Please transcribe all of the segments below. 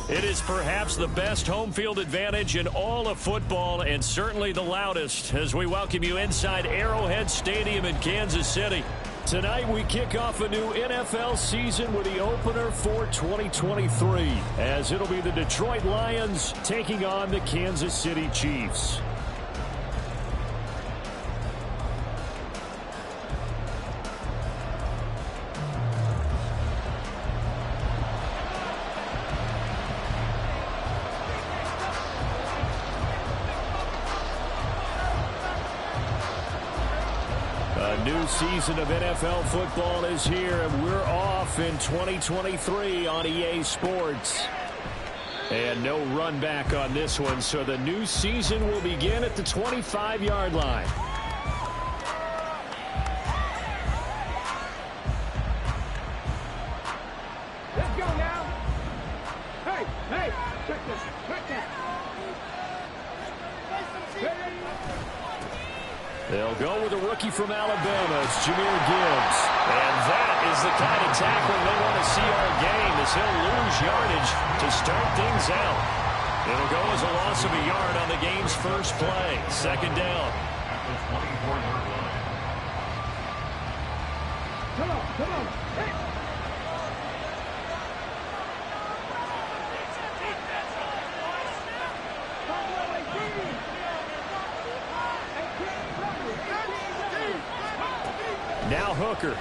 It is perhaps the best home field advantage in all of football and certainly the loudest as we welcome you inside Arrowhead Stadium in Kansas City. Tonight we kick off a new NFL season with the opener for 2023 as it'll be the Detroit Lions taking on the Kansas City Chiefs. A new season of NFL football is here, and we're off in 2023 on EA Sports. And no run back on this one, so the new season will begin at the 25-yard line. Let's go now. Hey, check this, check that. They'll go with a rookie from Alabama. It's Jahmyr Gibbs. And that is the kind of tackling they want to see all game as he'll lose yardage to start things out. It'll go as a loss of a yard on the game's first play. Second down. Come on. Hey. Now Hooker.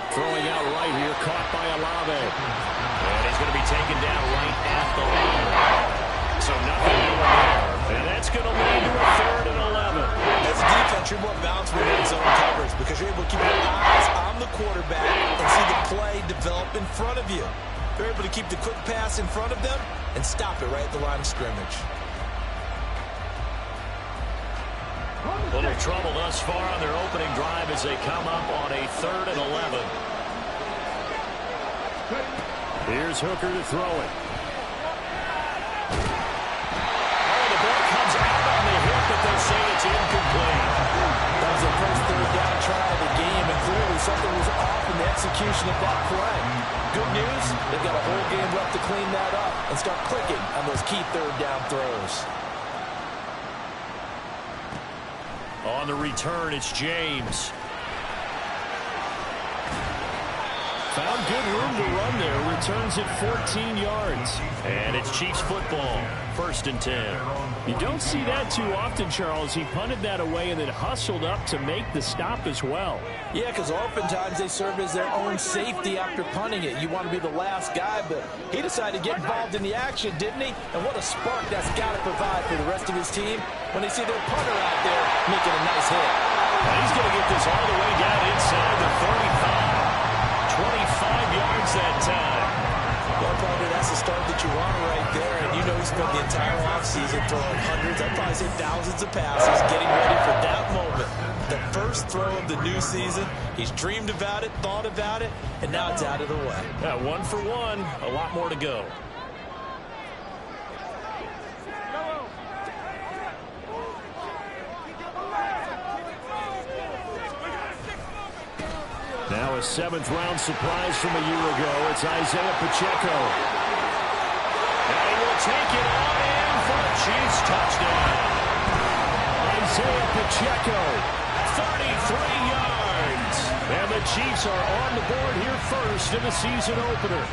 Throwing out right here, caught by Olave. And he's going to be taken down right at the line. So nothing doing there. And that's going to lead to a 3rd and 11. As a defense, you're more balanced when you're in zone coverage because you're able to keep your eyes on the quarterback and see the play develop in front of you. They're able to keep the quick pass in front of them and stop it right at the line of scrimmage. Little trouble thus far on their opening drive as they come up on a 3rd and 11. Here's Hooker to throw it. Oh, the ball comes out on the hip, but they'll say it's incomplete. That was the first 3rd down try of the game, and clearly something was off in the execution of that play. Good news, they've got a whole game left to clean that up and start clicking on those key 3rd down throws. On the return, it's James. Found good room to run there. Returns it 14 yards. And it's Chiefs football. 1st and 10. You don't see that too often, Charles. He punted that away and then hustled up to make the stop as well. Yeah, because oftentimes they serve as their own safety after punting it. You want to be the last guy, but he decided to get involved in the action, didn't he? And what a spark that's got to provide for the rest of his team when they see their punter out there making a nice hit. And he's going to get this all the way down inside the 35. 25 yards that time. Well, partner, that's the start that you want right there. And you know he spent the entire offseason throwing hundreds, I'd probably say thousands of passes, getting ready for that moment. The first throw of the new season. He's dreamed about it, thought about it, and now it's out of the way. Yeah, 1 for 1. A lot more to go. Now a 7th-round surprise from a year ago. It's Isaiah Pacheco. And he will take it out in for a Chiefs touchdown. Isaiah Pacheco, 33 yards. And the Chiefs are on the board here first in the season opener.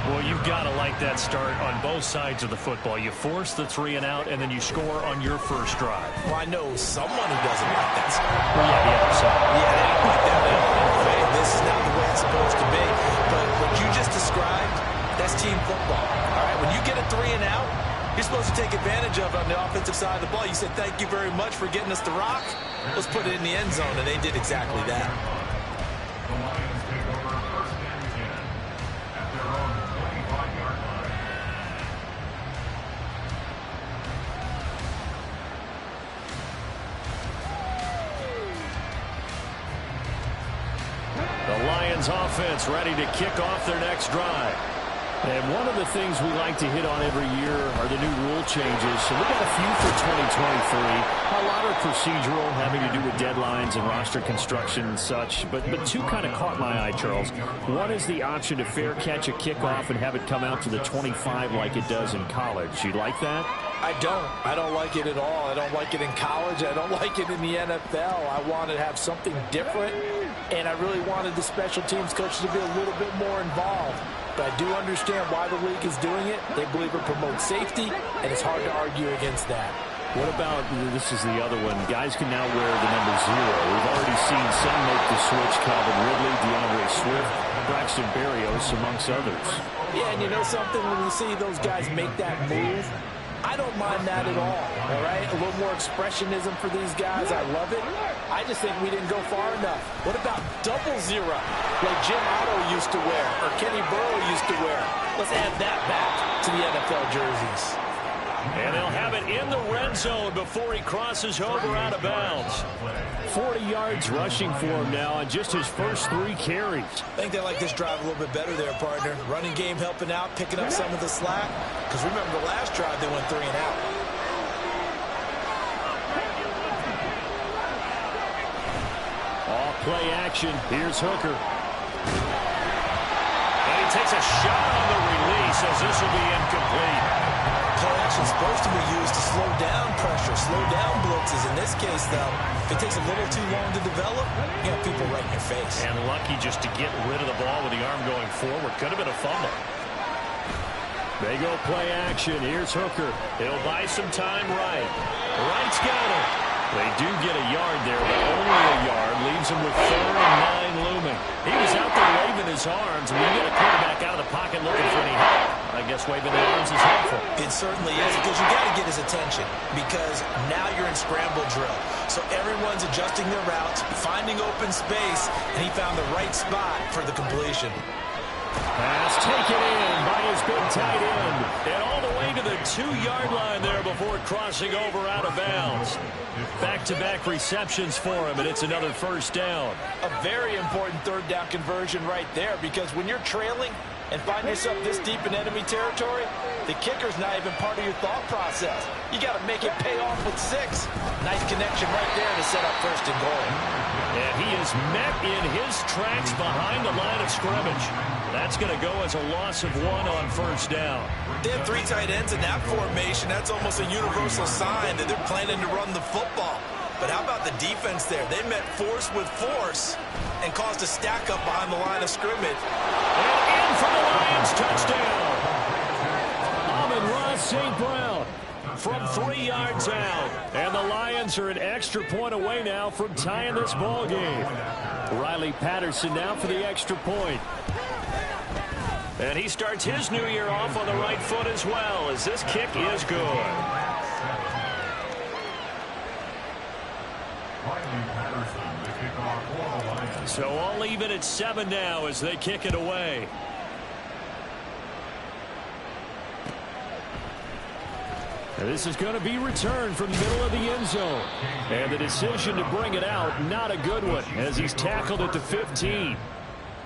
Well, you've got to like that start on both sides of the football. You force the 3 and out, and then you score on your first drive. Well, I know someone who doesn't like that start. Well, yeah, the other side. Yeah, they don't like that at all. Hey, this is not the way it's supposed to be. But what you just described, that's team football. All right, when you get a 3 and out, you're supposed to take advantage of it on the offensive side of the ball. You said, thank you very much for getting us the rock. Let's put it in the end zone, and they did exactly that. The Lions offense ready to kick off their next drive. And one of the things we like to hit on every year are the new rule changes. So we got a few for 2023. A lot are procedural, having to do with deadlines and roster construction and such. But two kind of caught my eye, Charles. One is the option to fair catch a kickoff and have it come out to the 25 like it does in college. You like that? I don't. I don't like it at all. I don't like it in college. I don't like it in the NFL. I want to have something different, and I really wanted the special teams coaches to be a little bit more involved. But I do understand why the league is doing it. They believe it promotes safety, and it's hard to argue against that. What about, this is the other one, guys can now wear the number 0. We've already seen some make the switch, Calvin Ridley, DeAndre Swift, Braxton Berrios, amongst others. Yeah, and you know something, when you see those guys make that move, I don't mind that at all right? A little more expressionism for these guys. I love it. I just think we didn't go far enough. What about double 0, like Jim Otto used to wear or Kenny Burrow used to wear? Let's add that back to the NFL jerseys. And they'll have it in the red zone before he crosses over out of bounds. 40 yards rushing for him now on just his first 3 carries. I think they like this drive a little bit better there, partner. Running game helping out, picking up some of the slack. Because remember, the last drive they went 3 and out. Off play action. Here's Hooker. And he takes a shot on the release as this will be incomplete. Play action is supposed to be used to slow down pressure, slow down blitzes. In this case, though, if it takes a little too long to develop, you have people right in your face. And lucky just to get rid of the ball with the arm going forward. Could have been a fumble. They go play action. Here's Hooker. He'll buy some time right. Wright's got it. They do get a yard there, but only a yard. Leaves him with 3rd and 9 looming. He was out there waving his arms. When you get a quarterback out of the pocket looking for any help, I guess waving the arms is helpful. It certainly is, because you got to get his attention, because now you're in scramble drill. So everyone's adjusting their routes, finding open space, and he found the right spot for the completion. Pass taken in by his big tight end. And all the way to the 2-yard line there before crossing over out of bounds. Back-to-back receptions for him, and it's another first down. A very important 3rd down conversion right there, because when you're trailing and find yourself this deep in enemy territory, the kicker's not even part of your thought process. You got to make it pay off with 6. Nice connection right there to set up 1st and goal. And he is met in his tracks behind the line of scrimmage. That's going to go as a loss of 1 on 1st down. They have 3 tight ends in that formation. That's almost a universal sign that they're planning to run the football. But how about the defense there? They met force with force and caused a stack up behind the line of scrimmage. And in for the Lions, touchdown. Amon-Ra St. Brown from 3 yards out. And the Lions are an extra point away now from tying this ball game. Riley Patterson now for the extra point. And he starts his new year off on the right foot as well, as this kick is good. So all even at 7 now as they kick it away. And this is going to be returned from the middle of the end zone. And the decision to bring it out, not a good one, as he's tackled at the 15.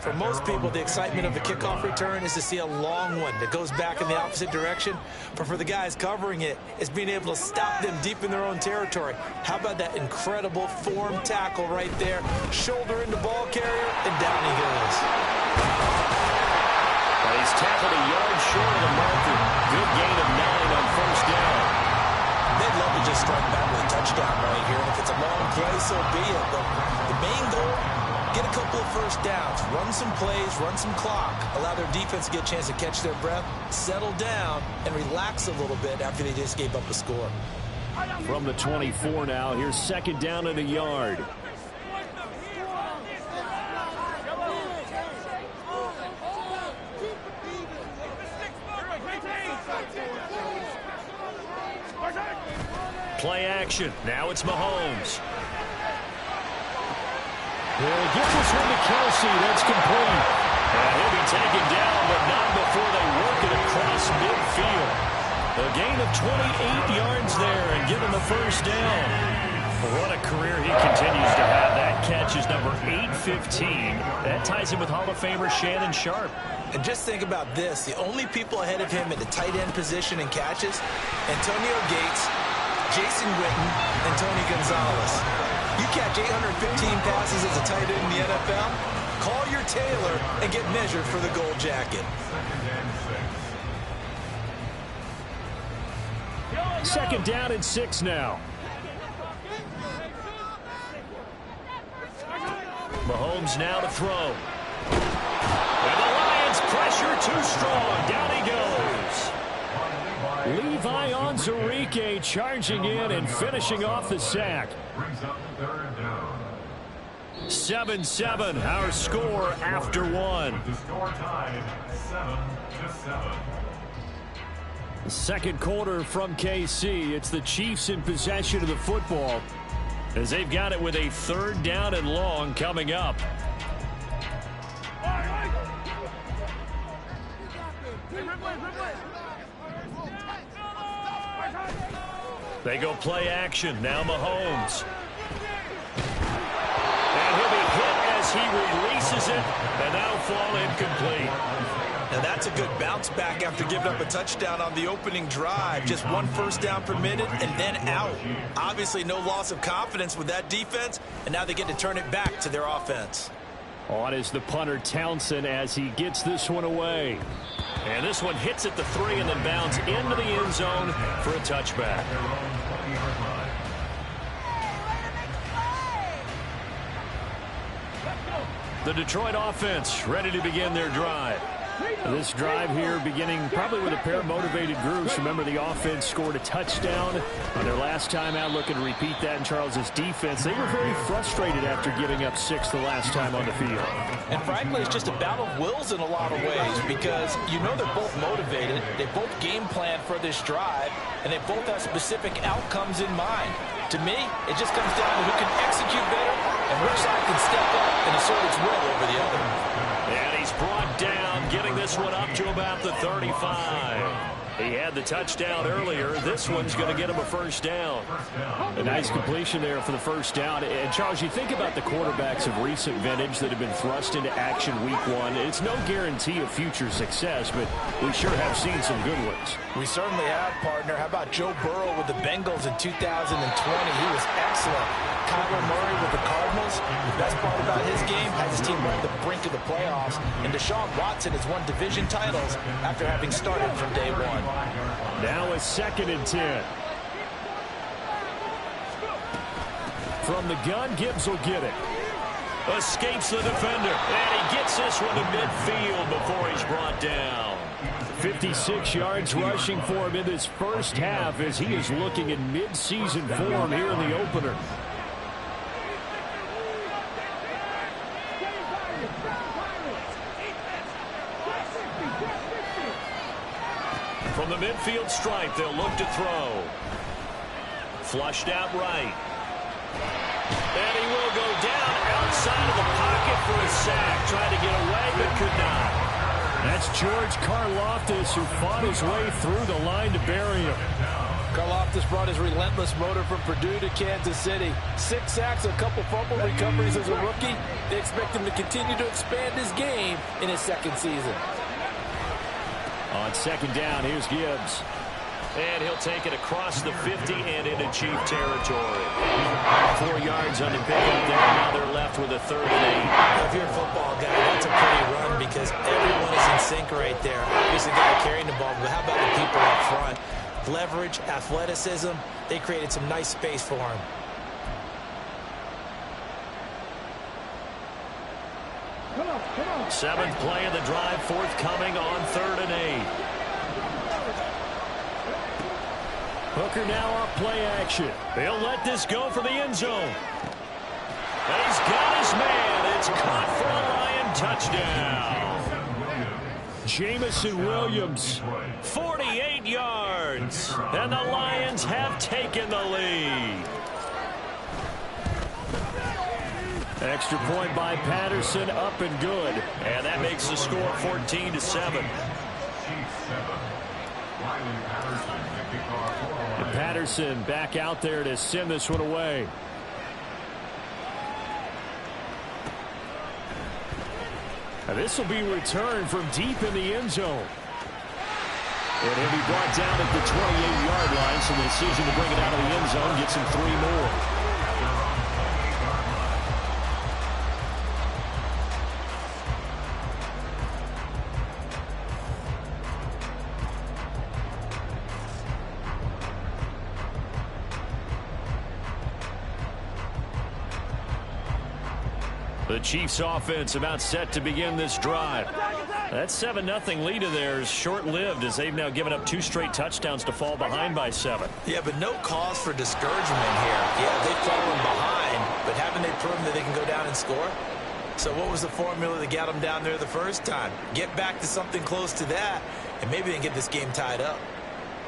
For most people, the excitement of the kickoff return is to see a long one that goes back in the opposite direction. But for the guys covering it, it's being able to stop them deep in their own territory. How about that incredible form tackle right there? Shoulder into ball carrier, and down he goes. Well, he's tackled a yard short of the marker. Good gain of 9 on 1st down. They'd love to just strike back with a touchdown right here. And if it's a long play, so be it. But the main goal, get a couple of 1st downs, run some plays, run some clock, allow their defense to get a chance to catch their breath, settle down, and relax a little bit after they just gave up a score. From the 24 now, here's 2nd down and a yard. Play action. Now it's Mahomes. They'll get this one to Kelsey. That's complete. And he'll be taken down, but not before they work it across midfield. A gain of 28 yards there and give him the 1st down. What a career he continues to have. That catch is number 815. That ties him with Hall of Famer Shannon Sharp. And just think about this. The only people ahead of him at the tight end position and catches, Antonio Gates, Jason Witten, and Tony Gonzalez. You catch 815 passes as a tight end in the NFL, call your tailor and get measured for the gold jacket. Second down and 6 now. Mahomes now to throw. And the Lions pressure too strong. Down he goes. Levi Onwuzurike charging in and finishing off the sack. 7-7, our score after one. Second quarter from KC. It's the Chiefs in possession of the football as they've got it with a 3rd down and long coming up. They go play action. Now Mahomes. And he'll be hit as he releases it, and that'll fall incomplete. Now that's a good bounce back after giving up a touchdown on the opening drive. Just 1 first down permitted and then out. Obviously no loss of confidence with that defense, and now they get to turn it back to their offense. On is the punter Townsend as he gets this one away. And this one hits at the 3 and then bounds into the end zone for a touchback. The Detroit offense ready to begin their drive. This drive here beginning probably with a pair of motivated groups. Remember, the offense scored a touchdown on their last time out. Looking to repeat that in Charles's defense. They were very frustrated after giving up 6 the last time on the field. And frankly, it's just a battle of wills in a lot of ways because you know they're both motivated. They both game plan for this drive, and they both have specific outcomes in mind. To me, it just comes down to who can execute better and which side can step up and assert its will over the other. And he's brought down, getting this one up to about the 35. He had the touchdown earlier. This one's going to get him a first down. A nice completion there for the first down. And, Charles, you think about the quarterbacks of recent vintage that have been thrust into action week 1. It's no guarantee of future success, but we sure have seen some good ones. We certainly have, partner. How about Joe Burrow with the Bengals in 2020? He was excellent. Kyler Murray with the Cardinals. The best part about his game has his team right at the brink of the playoffs. And Deshaun Watson has won division titles after having started from day 1. Now a 2nd and 10. From the gun, Gibbs will get it. Escapes the defender. And he gets this one to midfield before he's brought down. 56 yards rushing for him in this first half as he is looking in mid-season form here in the opener. From the midfield stripe, they'll look to throw. Flushed out right. And he will go down outside of the pocket for a sack. Tried to get away, but could not. That's George Karlaftis, who fought his way through the line to bury him. Karlaftis brought his relentless motor from Purdue to Kansas City. 6 sacks, a couple fumble recoveries as a rookie. They expect him to continue to expand his game in his 2nd season. On 2nd down, here's Gibbs. And he'll take it across the 50 and into Chief territory. 4 yards on the pickup there. Now they're left with a 3rd and 8. If you're a football guy, that's a pretty run because everyone is in sync right there. Obviously, the guy carrying the ball, but how about the people up front? Leverage, athleticism, they created some nice space for him. Come on. 7th play of the drive, forthcoming on 3rd and 8. Hooker now off play action. They'll let this go for the end zone. And he's got his man. It's caught for a Lion touchdown. Jamison Williams, 48 yards. And the Lions have taken the lead. Extra point by Patterson, up and good. And that makes the score 14-7. And Patterson back out there to send this one away. And this will be returned from deep in the end zone. And he'll be brought down at the 28-yard line, so the decision to bring it out of the end zone gets him 3 more. The Chiefs offense about set to begin this drive. That 7-0 lead of theirs short-lived as they've now given up 2 straight touchdowns to fall behind by 7. Yeah, but no cause for discouragement here. Yeah, they've fallen behind, but haven't they proven that they can go down and score? So what was the formula that got them down there the first time? Get back to something close to that, and maybe they can get this game tied up.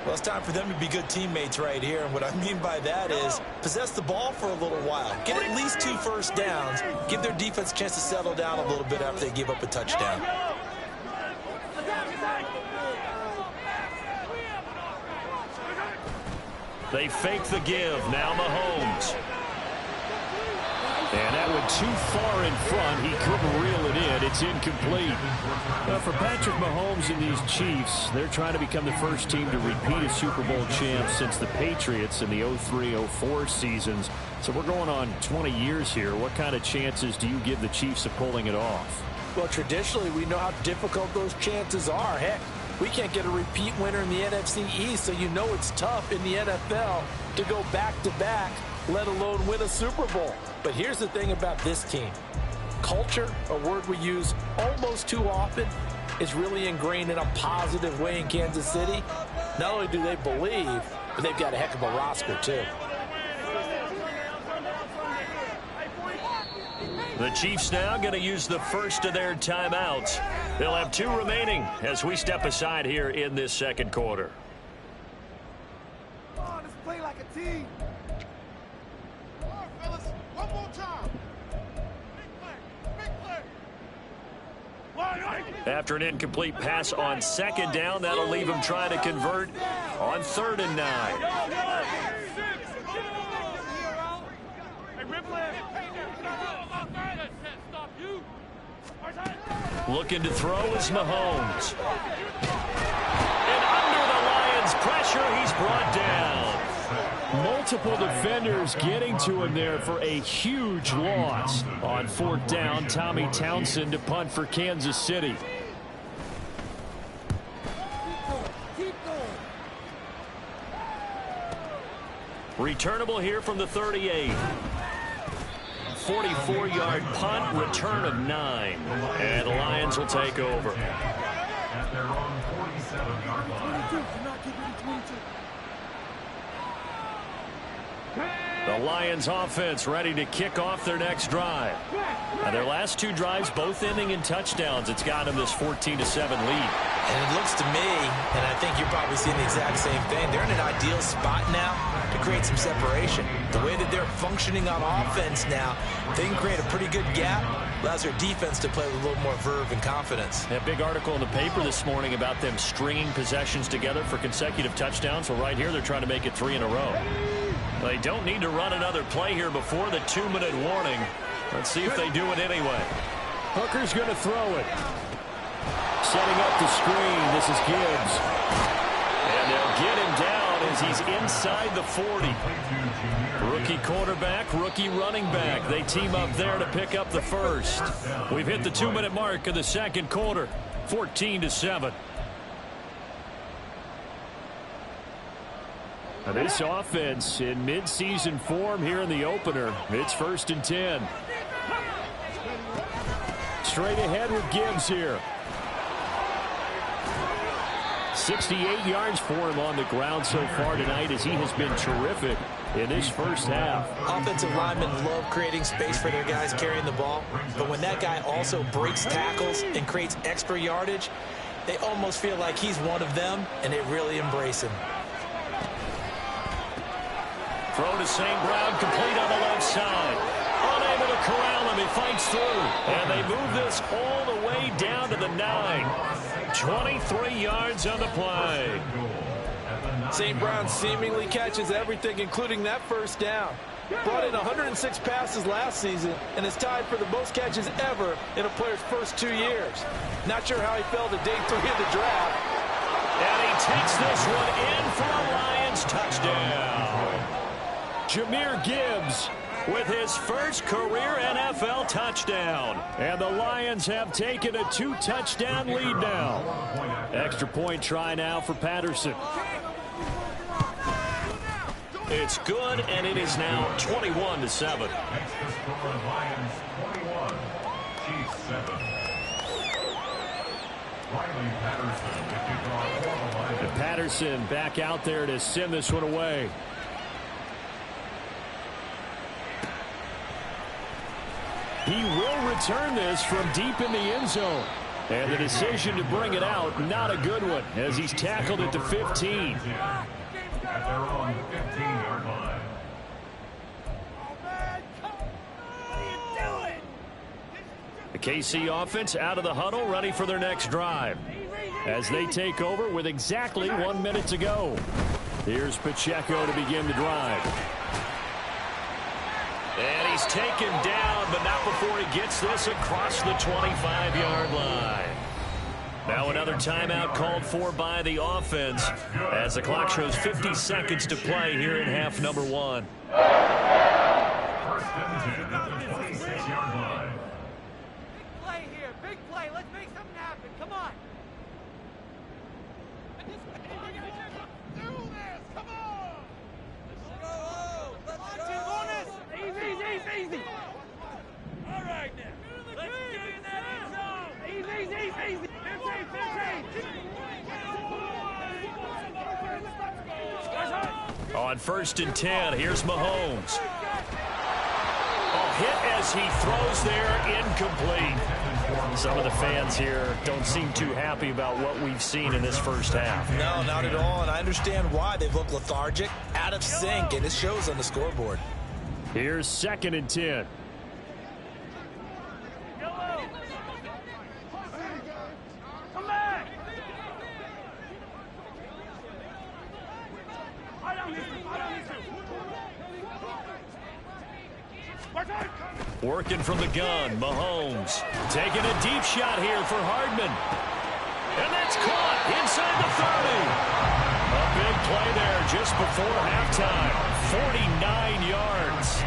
Well, it's time for them to be good teammates right here, and what I mean by that is possess the ball for a little while. Get at least 2 first downs. Give their defense a chance to settle down a little bit after they give up a touchdown. They fake the give. Now Mahomes. And that went too far in front. He couldn't reel it in. It's incomplete. Well, for Patrick Mahomes and these Chiefs, they're trying to become the first team to repeat as Super Bowl champs since the Patriots in the 03-04 seasons. So we're going on 20 years here. What kind of chances do you give the Chiefs of pulling it off? Well, traditionally, we know how difficult those chances are. Heck, we can't get a repeat winner in the NFC East, so you know it's tough in the NFL to go back-to-back, let alone win a Super Bowl. But here's the thing about this team. Culture, a word we use almost too often, is really ingrained in a positive way in Kansas City. Not only do they believe, but they've got a heck of a roster, too. The Chiefs now going to use the first of their timeouts. They'll have 2 remaining as we step aside here in this second quarter. Come on, let's play like a team. Come on, fellas, one more time. Big play. After an incomplete pass on second down, that'll leave him trying to convert on 3rd and 9. Looking to throw is Mahomes. And under the Lions' pressure, he's brought down. Multiple defenders getting to him there for a huge loss. On 4th down, Tommy Townsend to punt for Kansas City. Returnable here from the 38. 44-yard punt, return of 9. And the Lions will take over. The Lions offense ready to kick off their next drive. Now their last 2 drives both ending in touchdowns. It's got them this 14-7 lead. And it looks to me, and I think you're probably seeing the exact same thing, they're in an ideal spot now to create some separation. The way that they're functioning on offense now, they can create a pretty good gap. Allows their defense to play with a little more verve and confidence. A big article in the paper this morning about them stringing possessions together for consecutive touchdowns. Well, right here, they're trying to make it 3 in a row. They don't need to run another play here before the 2-minute warning. Let's see if they do it anyway. Hooker's going to throw it. Setting up the screen. This is Gibbs. And they'll get him down as he's inside the 40. Rookie quarterback, rookie running back. They team up there to pick up the first. We've hit the 2-minute mark of the second quarter. 14-7. Now this offense in midseason form here in the opener. It's 1st and 10. Straight ahead with Gibbs here. 68 yards for him on the ground so far tonight as he has been terrific in this first half. Offensive linemen love creating space for their guys carrying the ball, but when that guy also breaks tackles and creates extra yardage, they almost feel like he's one of them, and they really embrace him. Throw to St. Brown, complete on the left side. Unable to corral him, he fights through. And they move this all the way down to the 9. 23 yards on the play. St. Brown seemingly catches everything, including that first down. brought in 106 passes last season and is tied for the most catches ever in a player's first 2 years. Not sure how he fell to day 3 of the draft. And he takes this one in for a Lions touchdown. Jahmyr Gibbs with his first career NFL touchdown. And the Lions have taken a 2-touchdown lead now. Extra point try now for Patterson. It's good, and it is now 21-7. And Patterson back out there to send this one away. He will return this from deep in the end zone. And the decision to bring it out, not a good one, as he's tackled at the 15. At their own 15-yard line. The KC offense out of the huddle, ready for their next drive. As they take over with exactly 1 minute to go. Here's Pacheco to begin the drive. And he's taken down, but not before he gets this across the 25-yard line. Now another timeout called for by the offense as the clock shows 50 seconds to play here in half number 1. First and 10 at the 26-yard line. Big play here, big play. Let's make something happen. Come on. Do this! Come on! Let's go. Easy. All right now. Let's get in that end zone. Easy. 15. On first and 10, here's Mahomes. A hit as he throws there, incomplete. Some of the fans here don't seem too happy about what we've seen in this first half. No, not at all, and I understand why. They've looked lethargic, out of sync, and it shows on the scoreboard. Here's second and 10. Come back. Working from the gun, Mahomes taking a deep shot here for Hardman. And that's caught inside the 30. A big play there just before halftime. 49 yards.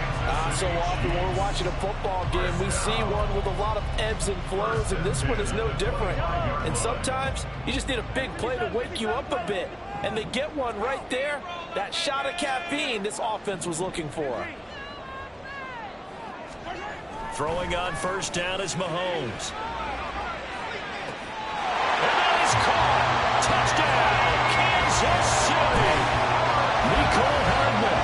So often when we're watching a football game, we see one with a lot of ebbs and flows, and this one is no different. And sometimes you just need a big play to wake you up a bit. And they get one right there. That shot of caffeine this offense was looking for. Throwing on first down is Mahomes. And that is caught. Touchdown, Kansas City. Nicole Hardman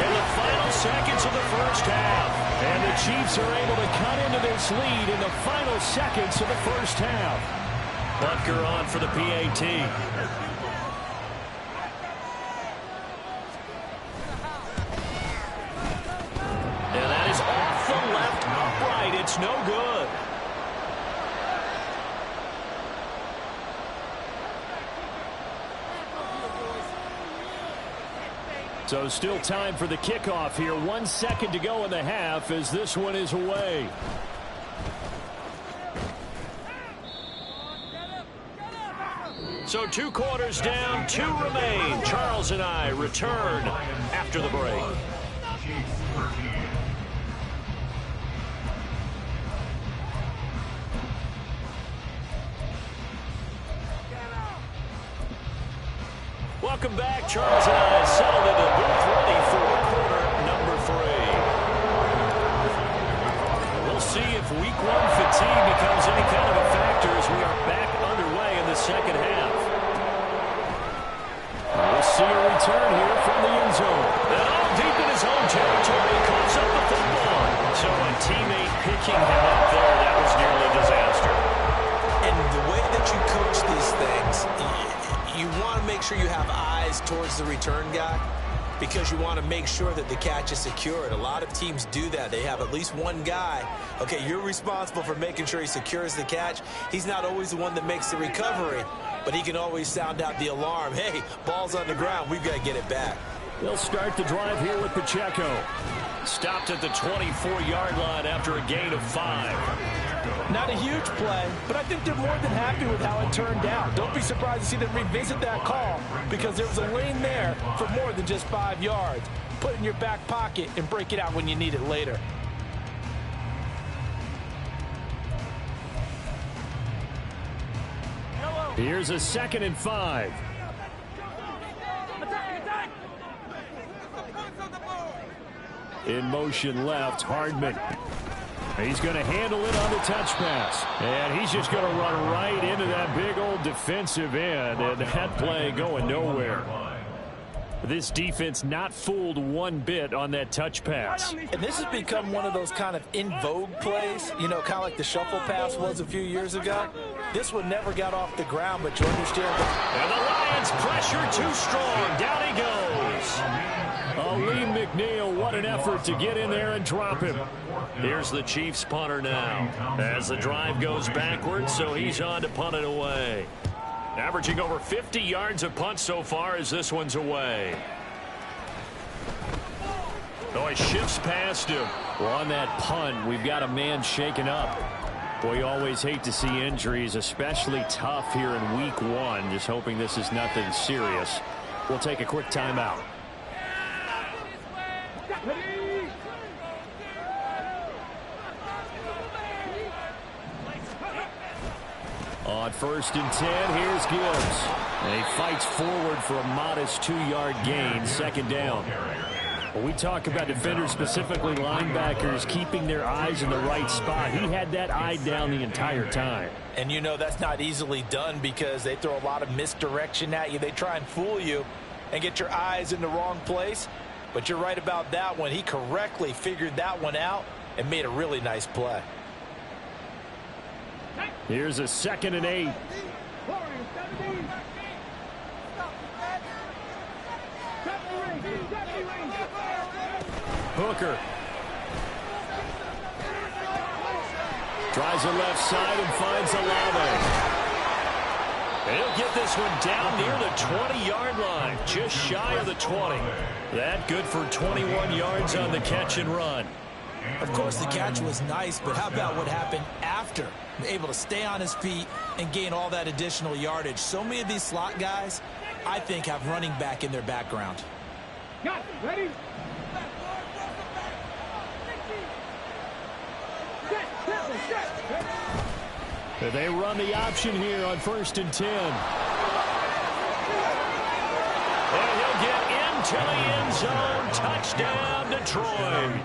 in the final seconds of the first half. And the Chiefs are able to cut into this lead in the final seconds of the first half. Butker on for the PAT. And that is off the left upright. It's no good. So still time for the kickoff here. 1 second to go in the half as this one is away. So 2 quarters down, 2 remain. Charles and I return after the break. Welcome back. Charles and I settled into the booth ready for quarter number 3. We'll see if week 1 fatigue becomes any kind of a factor as we are back underway in the second half. We'll see a return here from the end zone. And all deep in his own territory, coughs up the football. So a teammate picking him up there, that was nearly a disaster. And the way that you coach these things, you want to make sure you have eyes towards the return guy because you want to make sure that the catch is secured. A lot of teams do that. They have at least one guy. Okay, you're responsible for making sure he secures the catch. He's not always the one that makes the recovery, but he can always sound out the alarm. Hey, ball's on the ground. We've got to get it back. They'll start the drive here with Pacheco. Stopped at the 24-yard line after a gain of 5. Not a huge play, but I think they're more than happy with how it turned out. Don't be surprised to see them revisit that call because there was a lane there for more than just 5 yards. Put it in your back pocket and break it out when you need it later. Here's a 2nd and 5. In motion left, Hardman. He's going to handle it on the touch pass. And he's just going to run right into that big old defensive end. And that play going nowhere. This defense not fooled one bit on that touch pass. And this has become one of those kind of in vogue plays, you know, kind of like the shuffle pass was a few years ago. This one never got off the ground, but you understand. And the Lions pressure too strong. Down he goes. Lee McNeil, what an effort to get in there and drop him. Here's the Chiefs punter now as the drive goes backwards, so he's on to punt it away. Averaging over 50 yards a punt so far as this one's away. Oh, he shifts past him. Well, on that punt, we've got a man shaken up. Boy, you always hate to see injuries, especially tough here in week 1. Just hoping this is nothing serious. We'll take a quick timeout. On 1st and 10, here's Gibbs. And he fights forward for a modest 2-yard gain, 2nd down. When we talk about defenders, specifically linebackers, keeping their eyes in the right spot, he had that eye down the entire time. And you know that's not easily done because they throw a lot of misdirection at you. They try and fool you and get your eyes in the wrong place. But you're right about that one. He correctly figured that one out and made a really nice play. Here's a 2nd and 8. Hooker. Tries the left side and finds Olave. He'll get this one down near the 20-yard line, just shy of the 20. That good for 21 yards on the catch and run. Of course, the catch was nice, but how about what happened after? Able to stay on his feet and gain all that additional yardage. So many of these slot guys, I think, have running back in their background. Got it. Ready? They run the option here on 1st and 10. And he'll get into the end zone. Touchdown, Detroit.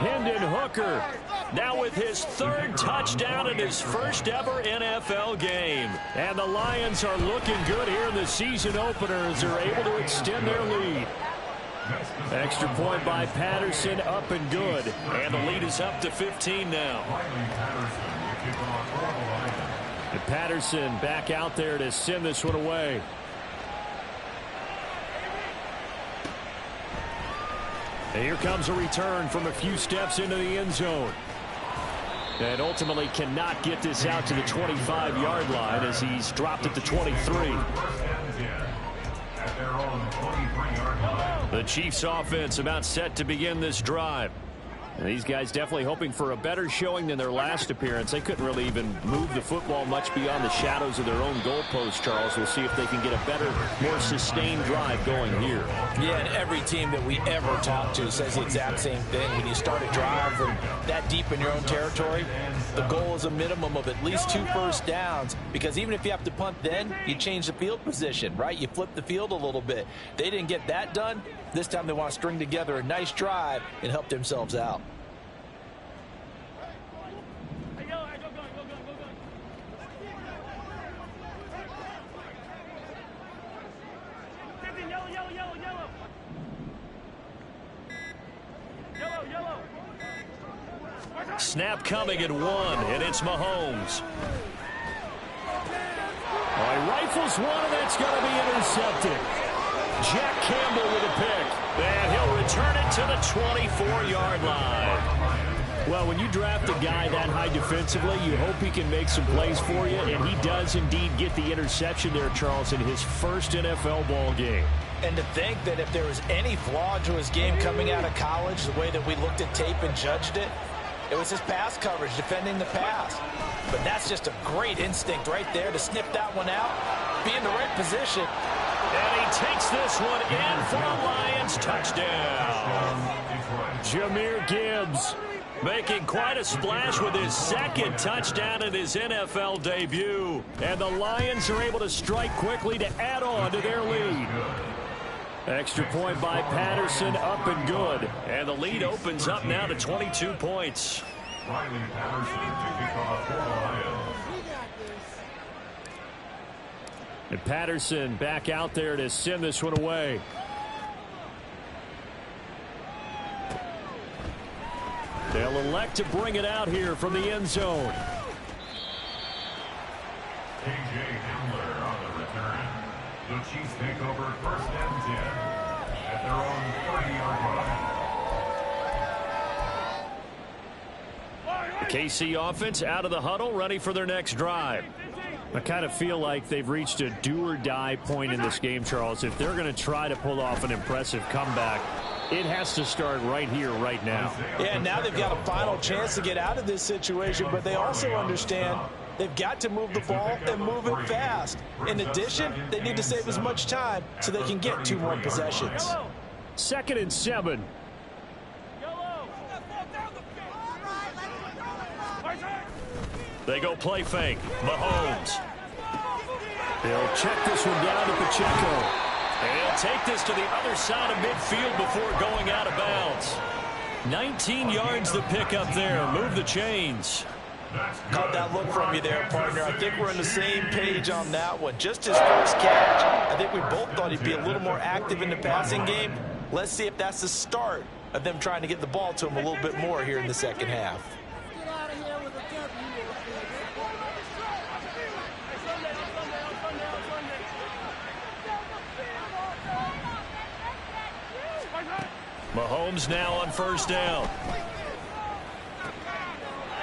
Hendon Hooker now with his 3rd touchdown in his first ever NFL game. And the Lions are looking good here in the season opener as they're able to extend their lead. Extra point by Patterson, up and good. And the lead is up to 15 now. And Patterson back out there to send this one away. And here comes a return from a few steps into the end zone. And ultimately cannot get this out to the 25-yard line as he's dropped at the 23. The Chiefs offense about set to begin this drive. And these guys definitely hoping for a better showing than their last appearance. They couldn't really even move the football much beyond the shadows of their own goalpost, Charles. We'll see if they can get a better, more sustained drive going here. Yeah, and every team that we ever talk to says the exact same thing. When you start a drive from that deep in your own territory, the goal is a minimum of at least 2 first downs, because even if you have to punt then, you change the field position, right? You flip the field a little bit. They didn't get that done. This time they want to string together a nice drive and help themselves out. Snap coming at 1, and it's Mahomes. Oh, he rifles one, and that's going to be intercepted. Jack Campbell with a pick, and he'll return it to the 24-yard line. Well, when you draft a guy that high defensively, you hope he can make some plays for you, and he does indeed get the interception there, Charles, in his first NFL ball game. And to think that if there was any flaw to his game coming out of college, the way that we looked at tape and judged it, it was his pass coverage, defending the pass. But that's just a great instinct right there to snip that one out, be in the right position. And he takes this one in for a Lions touchdown. Jahmyr Gibbs making quite a splash with his second touchdown in his NFL debut. And the Lions are able to strike quickly to add on to their lead. Extra point by Patterson, up and good. And the lead opens up now to 22 points. Riley Patterson to kick off for the Lions. And Patterson back out there to send this one away. They'll elect to bring it out here from the end zone. KJ Hamler on the return. The Chiefs take over 1st and 10 at their own 30-yard line. The KC offense out of the huddle, ready for their next drive. I kind of feel like they've reached a do-or-die point in this game, Charles. If they're going to try to pull off an impressive comeback, it has to start right here, right now. Yeah, now they've got a final chance to get out of this situation, but they also understand they've got to move the ball and move it fast. In addition, they need to save as much time so they can get 2 more possessions. 2nd and 7. They go play fake. Mahomes. They'll check this one down to Pacheco. And he'll take this to the other side of midfield before going out of bounds. 19 yards to pick up there. Move the chains. Caught that look from you there, partner. I think we're on the same page on that one. Just his first catch. I think we both thought he'd be a little more active in the passing game. Let's see if that's the start of them trying to get the ball to him a little bit more here in the second half. Mahomes now on 1st down.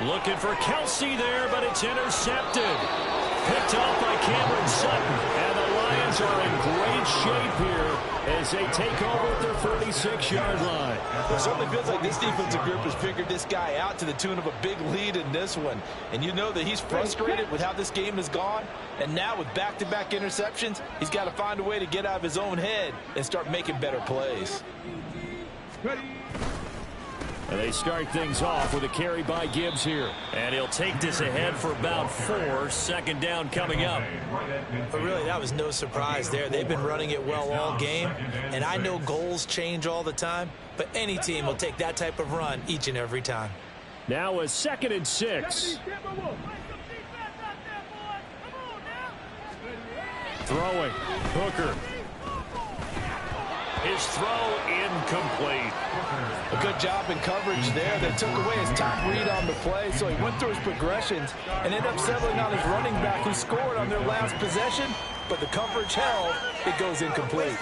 Looking for Kelsey there, but it's intercepted. Picked off by Cameron Sutton. And the Lions are in great shape here as they take over at their 36-yard line. It certainly feels like this defensive group has figured this guy out to the tune of a big lead in this one. And you know that he's frustrated with how this game has gone. And now with back-to-back interceptions, he's got to find a way to get out of his own head and start making better plays. And they start things off with a carry by Gibbs here. And he'll take this ahead for about 4. 2nd down coming up. But really, that was no surprise there. They've been running it well all game. And I know goals change all the time, but any team will take that type of run each and every time. Now a 2nd and 6. Throwing. Hooker. His throw incomplete. A good job in coverage there. They took away his top read on the play, so he went through his progressions and ended up settling on his running back who scored on their last possession, but the coverage held. It goes incomplete.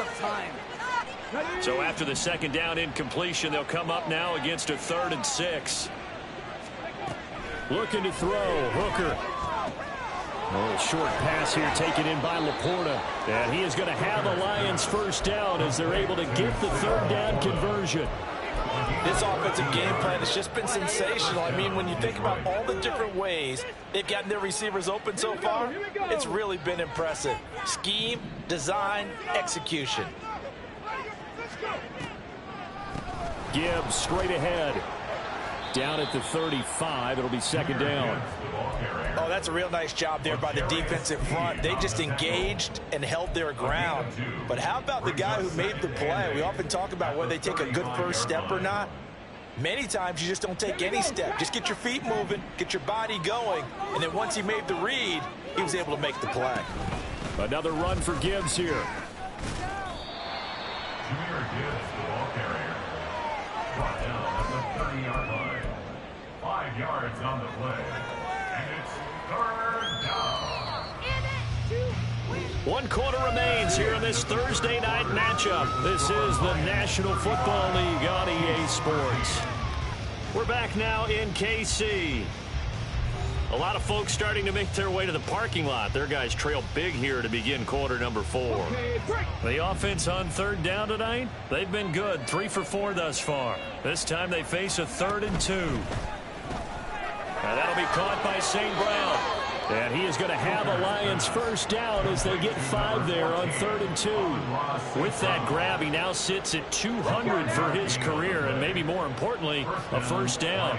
So after the 2nd down incompletion, they'll come up now against a 3rd and 6. Looking to throw. Hooker. A little short pass here taken in by Laporta. And he is going to have a Lions 1st down as they're able to get the 3rd down conversion. This offensive game plan has just been sensational. I mean, when you think about all the different ways they've gotten their receivers open so far, it's really been impressive. Scheme, design, execution. Gibbs straight ahead. Down at the 35. It'll be 2nd down. Oh, that's a real nice job there by the defensive front. They just engaged and held their ground. But how about the guy who made the play? We often talk about whether they take a good first step or not. Many times you just don't take any step. Just get your feet moving, get your body going, and then once he made the read, he was able to make the play. Another run for Gibbs here. Jahmyr Gibbs, the ball carrier. Brought down at the 30-yard line. 5 yards on the play. And it's 3rd down. 1 quarter remains here in this Thursday night matchup. This is the National Football League on EA Sports. We're back now in KC. A lot of folks starting to make their way to the parking lot. Their guys trail big here to begin quarter number 4. The offense on third down tonight, they've been good. 3 for 4 thus far. This time they face a 3rd and 2. And that'll be caught by St. Brown. And he is going to have a Lions first down as they get 5 there on 3rd and 2. With that grab, he now sits at 200 for his career, and maybe more importantly, a first down.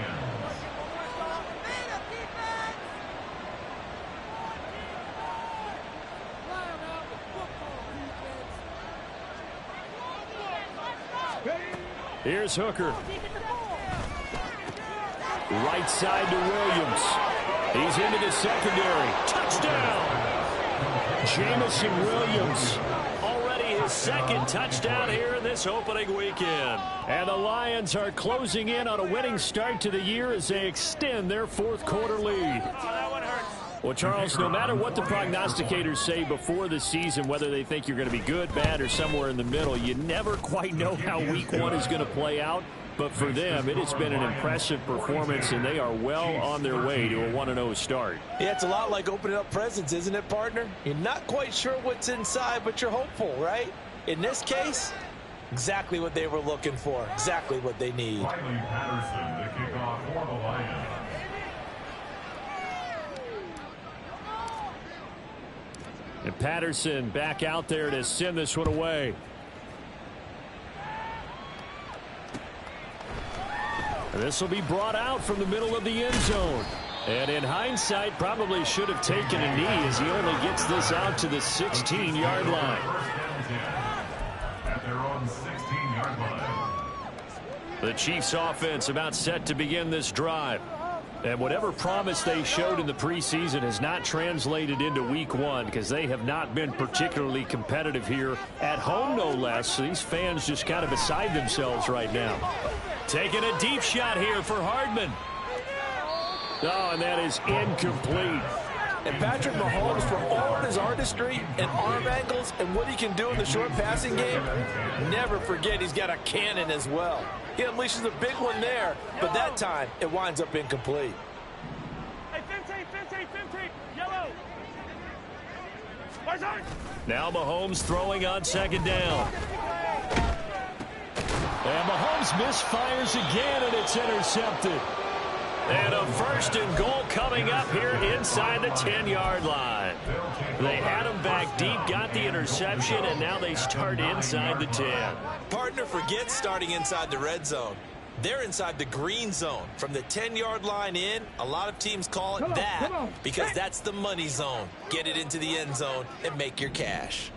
Here's Hooker. Right side to Williams. He's into the secondary. Touchdown! Jamison Williams. Already his 2nd touchdown here in this opening weekend. And the Lions are closing in on a winning start to the year as they extend their 4th quarter lead. Well, Charles, no matter what the prognosticators say before the season, whether they think you're going to be good, bad, or somewhere in the middle, you never quite know how week 1 is going to play out. But for them, it has been an impressive performance, and they are well on their way to a 1-0 start. Yeah, it's a lot like opening up presents, isn't it, partner? You're not quite sure what's inside, but you're hopeful, right? In this case, exactly what they were looking for, exactly what they need. Riley Patterson to kick off for the Lions. And Patterson back out there to send this one away. This will be brought out from the middle of the end zone. And in hindsight, probably should have taken a knee as he only gets this out to the 16-yard line. At their own 16-yard line. The Chiefs offense about set to begin this drive. And whatever promise they showed in the preseason has not translated into week 1 because they have not been particularly competitive here at home, no less. So these fans just kind of beside themselves right now. Taking a deep shot here for Hardman. Oh, and that is incomplete. And Patrick Mahomes, for all of his artistry and arm angles and what he can do in the short passing game, never forget he's got a cannon as well. He unleashes a big one there, but that time it winds up incomplete. Hey, 15, yellow. Now Mahomes throwing on 2nd down. And Mahomes misfires again, and it's intercepted. And a 1st and goal coming up here inside the 10-yard line. They had him back deep, got the interception, and now they start inside the 10. Partner, forget starting inside the red zone. They're inside the green zone. From the 10-yard line in, a lot of teams call it that because that's the money zone. Get it into the end zone and make your cash.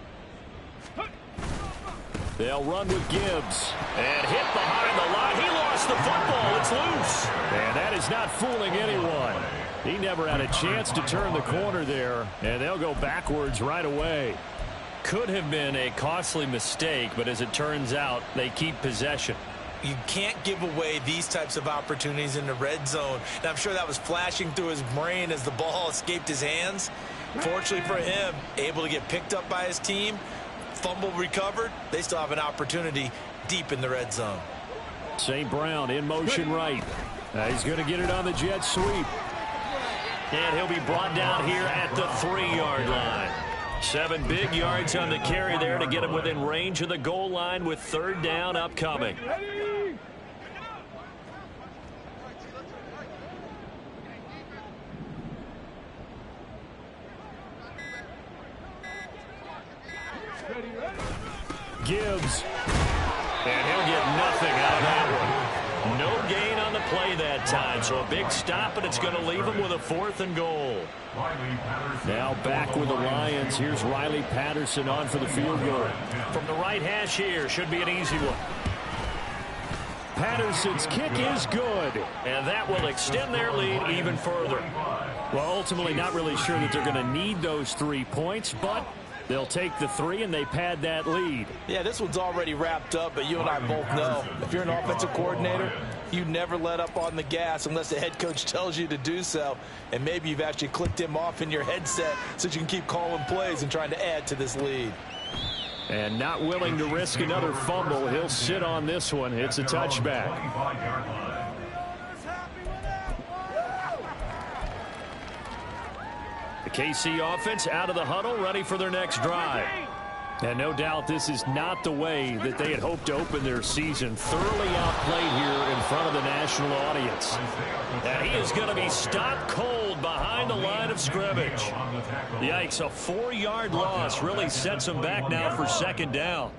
They'll run with Gibbs. And hit behind the line. He lost the football. It's loose. And that is not fooling anyone. He never had a chance to turn the corner there. And they'll go backwards right away. Could have been a costly mistake, but as it turns out, they keep possession. You can't give away these types of opportunities in the red zone. Now, I'm sure that was flashing through his brain as the ball escaped his hands. Fortunately for him, able to get picked up by his team. Fumble recovered. They still have an opportunity deep in the red zone. St. Brown in motion right. He's going to get it on the jet sweep. And he'll be brought down here at the 3-yard line. 7 big yards on the carry there to get him within range of the goal line with 3rd down upcoming. Gibbs. And he'll get nothing out of that one. No gain on the play that time, so a big stop, and it's going to leave him with a 4th and goal. Now back with the Lions. Here's Riley Patterson on for the field goal. From the right hash here, should be an easy one. Patterson's kick is good, and that will extend their lead even further. Well, ultimately not really sure that they're going to need those 3 points, but they'll take the 3 and they pad that lead. Yeah, this one's already wrapped up, but you and I both know if you're an offensive coordinator, you never let up on the gas unless the head coach tells you to do so. And maybe you've actually clicked him off in your headset so you can keep calling plays and trying to add to this lead. And not willing to risk another fumble. He'll sit on this one. It's a touchback. KC offense out of the huddle, ready for their next drive. And no doubt this is not the way that they had hoped to open their season. Thoroughly outplayed here in front of the national audience. And he is going to be stopped cold behind the line of scrimmage. Yikes, a 4-yard loss really sets them back now for second down.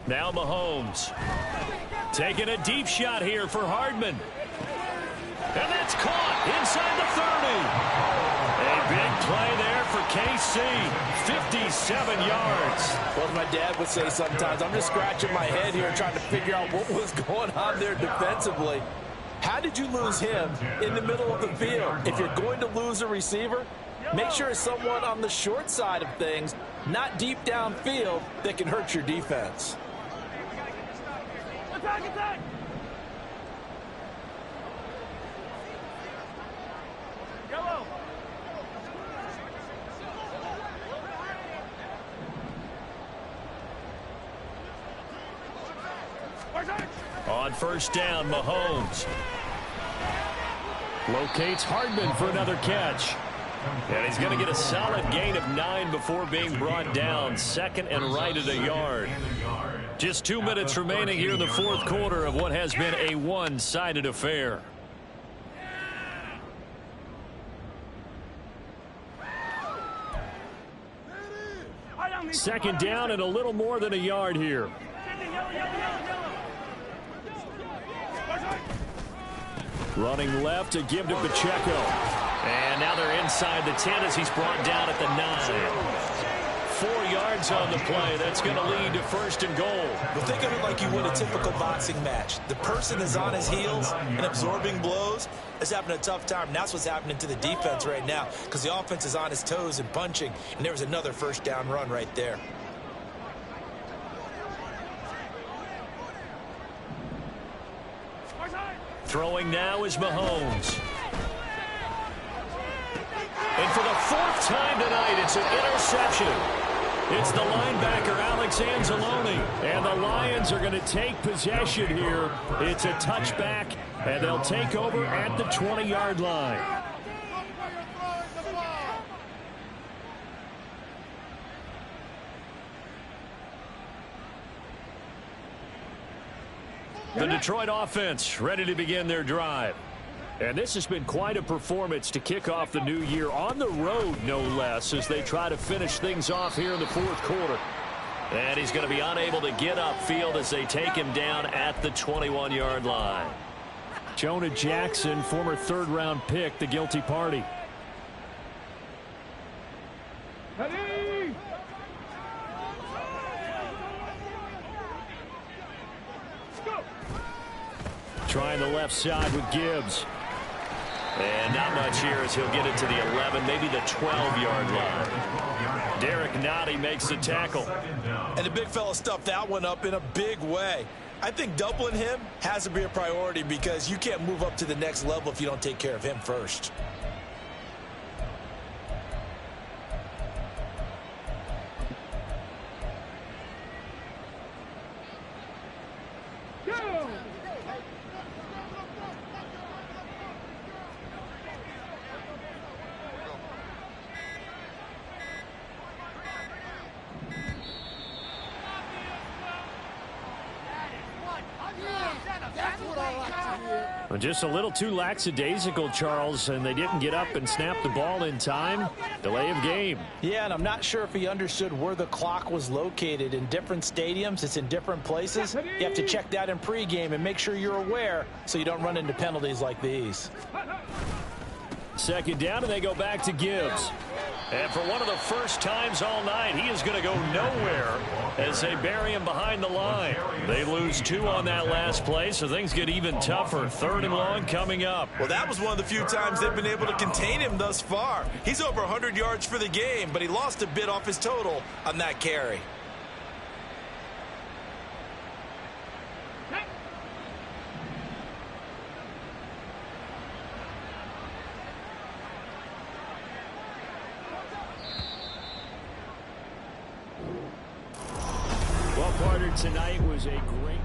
Now Mahomes taking a deep shot here for Hardman. And that's caught inside the 30. A big play there for KC. 57 yards. Well, as my dad would say sometimes, I'm just scratching my head here trying to figure out what was going on there defensively. How did you lose him in the middle of the field? If you're going to lose a receiver, make sure it's someone on the short side of things, not deep downfield, that can hurt your defense. Attack! Yellow! On first down, Mahomes locates Hardman for another catch. And he's going to get a solid gain of 9 before being brought down. Second and right at a yard. Just 2 minutes remaining here in the fourth quarter of what has been a one-sided affair. Second down and a little more than a yard here. Running left to give to Pacheco. And now they're inside the 10 as he's brought down at the 9. 4 yards on the play. That's going to lead to first and goal. Well, think of it like you win a typical boxing match. The person is on his heels and absorbing blows is having a tough time. And that's what's happening to the defense right now because the offense is on his toes and punching. And there was another first down run right there. Throwing now is Mahomes. And for the 4th time tonight, it's an interception. It's the linebacker, Alex Anzalone. And the Lions are going to take possession here. It's a touchback, and they'll take over at the 20-yard line. The Detroit offense ready to begin their drive. And this has been quite a performance to kick off the new year on the road, no less, as they try to finish things off here in the fourth quarter. And he's going to be unable to get upfield as they take him down at the 21-yard line. Jonah Jackson, former third-round pick, the guilty party. Trying the left side with Gibbs. And not much here as he'll get it to the 11, maybe the 12-yard line. Derek Nottie makes the tackle. And the big fella stuffed that one up in a big way. I think doubling him has to be a priority because you can't move up to the next level if you don't take care of him first. Just a little too lackadaisical, Charles, and they didn't get up and snap the ball in time. Delay of game. Yeah, and I'm not sure if he understood where the clock was located. In different stadiums, it's in different places. You have to check that in pregame and make sure you're aware so you don't run into penalties like these. Second down, and they go back to Gibbs. And for one of the first times all night, he is going to go nowhere as they bury him behind the line. They lose 2 on that last play, so things get even tougher. Third and long coming up. Well, that was one of the few times they've been able to contain him thus far. He's over 100 yards for the game, but he lost a bit off his total on that carry. Well, Carter, tonight was a great